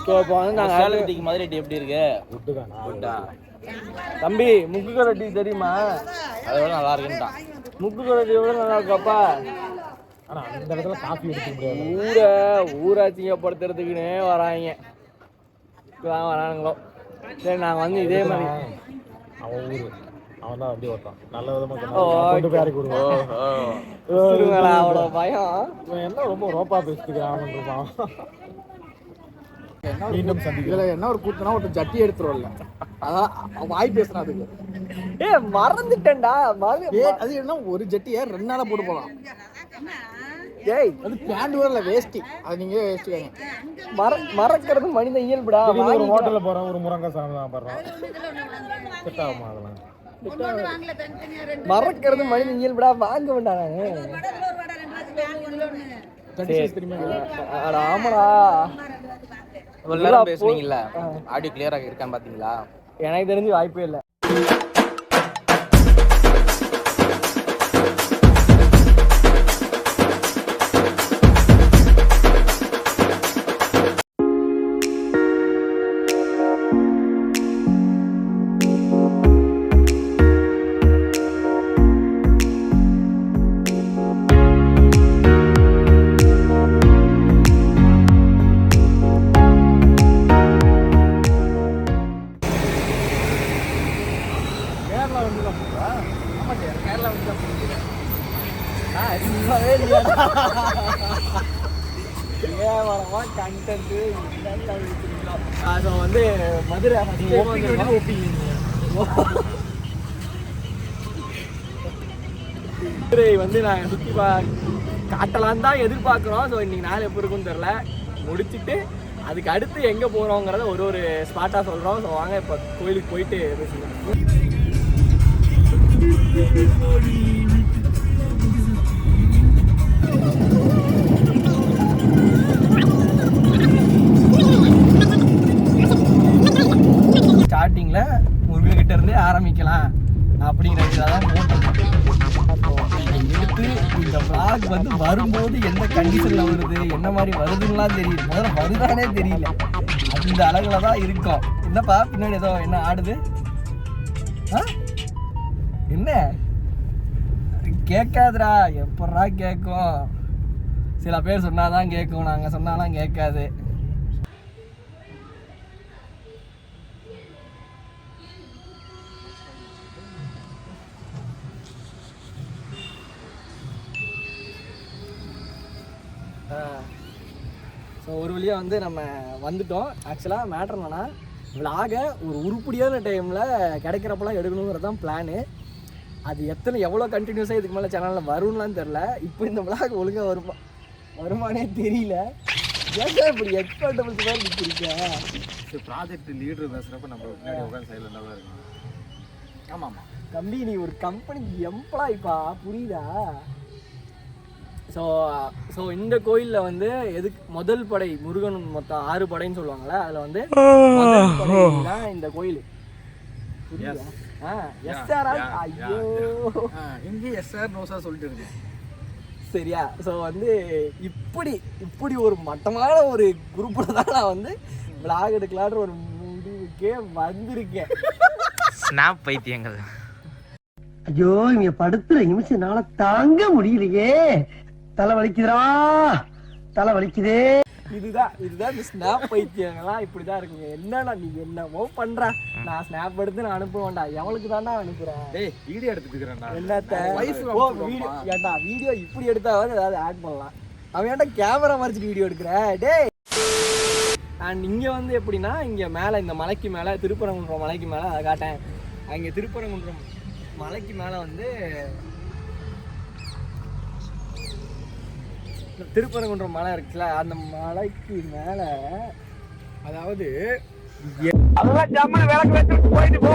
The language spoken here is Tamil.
இப்போ வந்து நாங்கள் சேலம் டீக்கு மதுரை டீ எப்படி இருக்கு? குட்டா. தம்பி முக்கு கடை டீ தெரியுமா? அதோட நல்லா இருக்குன்ட்டான். முக்கு கடை டீ எவ்வளோ நல்லா இருக்காப்பா. ஆனால் அந்த இடத்துல காஃபி எடுக்க முடியாது. ஊராட்சிங்கப்படுத்துறதுக்குன்னே வராங்க. இப்போதான் வரானுங்களோ. சரி நாங்கள் வந்து இதே மாதிரி அவன் ஊர் அவன் தான் வண்டி ஓட்டான். நல்ல விதமாக கொண்டு போய் இறக்கி விடுவான். அவ்வளோ பயம். என்ன ரொம்ப ரோப்பா பேசிட்டுக்கிறான் இருப்பான். மீண்டும் இதில் என்ன ஒரு கூத்துனா ஒரு ஜட்டி எடுத்துருவோம்ல, அதான் வாய் பேசுறான் அதுக்கு. மறந்துட்டேன்டா. அது என்ன ஒரு ஜட்டியை 2 நாளாக போட்டு போகலாம். ஏய் அது பேண்ட் வரல, வேஷ்டி. அது நீங்க வேஷ்டிக்காங்க. மறக்கிறது மனித இயல்புடா. ஒரு ஹோட்டலில் போகிறோம், ஒரு முருங்கை சாமி தான் போடுறோம். செட் ஆகுமா அதெல்லாம்? மறக்கிறது மனித இயல்புடா. வாங்க வேண்டாம். ஆமாடா. பேசுனீங்கல்ல, ஆடியோ கிளியரா இருக்கான்னு பாத்தீங்களா? எனக்கு தெரிஞ்சு வாய்ப்பே இல்லை. வந்து மதுரை வந்து நாங்கள் சுற்றி காட்டலான்னு தான் எதிர்பார்க்குறோம். ஸோ இன்னைக்கு நாள் எப்படி இருக்குன்னு தெரில. முடிச்சுட்டு அதுக்கு அடுத்து எங்கே போகிறோங்கிறத ஒரு ஸ்பாட்டாக சொல்கிறோம். ஸோ வாங்க இப்போ கோயிலுக்கு போயிட்டு பேசிக்கலாம். ஸ்டார்டிங்கில் முருகன்கிட்ட இருந்தே ஆரம்பிக்கலாம் அப்படிங்கிறதுல தான் எடுத்து இந்த vlog வந்து வரும்போது எந்த கண்டிஷனில் வருது, என்ன மாதிரி வருதுன்னெலாம் தெரியுது. முதல்ல வருதானே தெரியல. அந்த அளவில் தான் இருக்கும். என்னப்பா பின்னாடி ஏதோ என்ன ஆடுது? என்ன கேட்காதுடா? எப்படா கேட்கும்? சில பேர் சொன்னாதான் கேட்கும், நாங்கள் சொன்னாலாம் கேட்காது. ஸோ ஒரு வழியாக வந்து நம்ம வந்துட்டோம். ஆக்சுவலாக மேட்ரு என்னன்னா, விலாகை ஒரு உருப்படியான டைமில் கிடைக்கிறப்பெல்லாம் எடுக்கணுங்கிறது தான் பிளானு. அது எவ்வளோ கண்டினியூஸாக இதுக்கு மேலே சேனலில் வரும்லாம் தெரில. இப்போ இந்த விலாக் ஒழுங்காக வருமானே தெரியல. ஏன் இப்படி எக்ஸ்பர்டபிள்ஸ் தான் நிற்கிறீங்க? ப்ராஜெக்ட் லீடர் பேசுகிறப்ப நம்ம பின்னாடி உட்காந்து சைடில் தான் இருக்கும். ஆமாம் தம்பி, நீ ஒரு கம்பெனிக்கு எம்ப்ளாய்ப்பா, புரியுதா? ஸோ இந்த கோயிலில் வந்து எதுக்கு முதல் படை, முருகன் மொத்தம் 6 படைன்னு சொல்லுவாங்கள்ல, அதில் வந்து முதல் படை தான் இந்த கோயில். புரியுதா? ஐயோ இங்கே எஸ்ஆர் நோசா சொல்லிட்டு இருக்கேன். சரியா? ஸோ வந்து இப்படி ஒரு மட்டமான ஒரு குரூப்பில் தான் நான் வந்து விளாக் எடுக்கலான்ற ஒரு முடிவுக்கே வந்திருக்கேன். ஸ்னாப் பைத்தியங்கள். ஐயோ, இங்க படுத்துற நிமிஷம்னால தாங்க முடியலையே. தலை வலிக்குதுடா, தலை வலிக்குதே. இதுதான் இந்த ஸ்னாப் பைத்தியங்கள்லாம் இப்படிதான் இருக்குங்க. என்னன்னா நீ என்னமோ பண்ற, நான் ஸ்னாப் எடுத்து நான் அனுப்புவேன்டா. எவளுக்கு தாண்டா அனுப்புறேன்? வீடியோ எடுத்துக்கிறேன்டா. என்னத்த ஏண்டா வீடியோ இப்படி எடுத்தாவது ஏதாவது ஆட் பண்ணலாம். அவன் ஏன்டா கேமரா மறைச்சிட்டு வீடியோ எடுக்கிற? டேய். அண்ட் இங்கே வந்து எப்படின்னா, இங்கே மேலே இந்த மலைக்கு மேலே, திருப்பரங்குன்றம் மலைக்கு மேலே அதை காட்டேன். அங்கே திருப்பரங்குன்றம் மலைக்கு மேலே வந்து திருப்பரங்குன்றம் மலை இருக்குல்ல, அந்த மலைக்கு மேலே அதாவது அதெல்லாம் ஜம்மனு விளக்கு வச்சுட்டு போயிட்டு போ.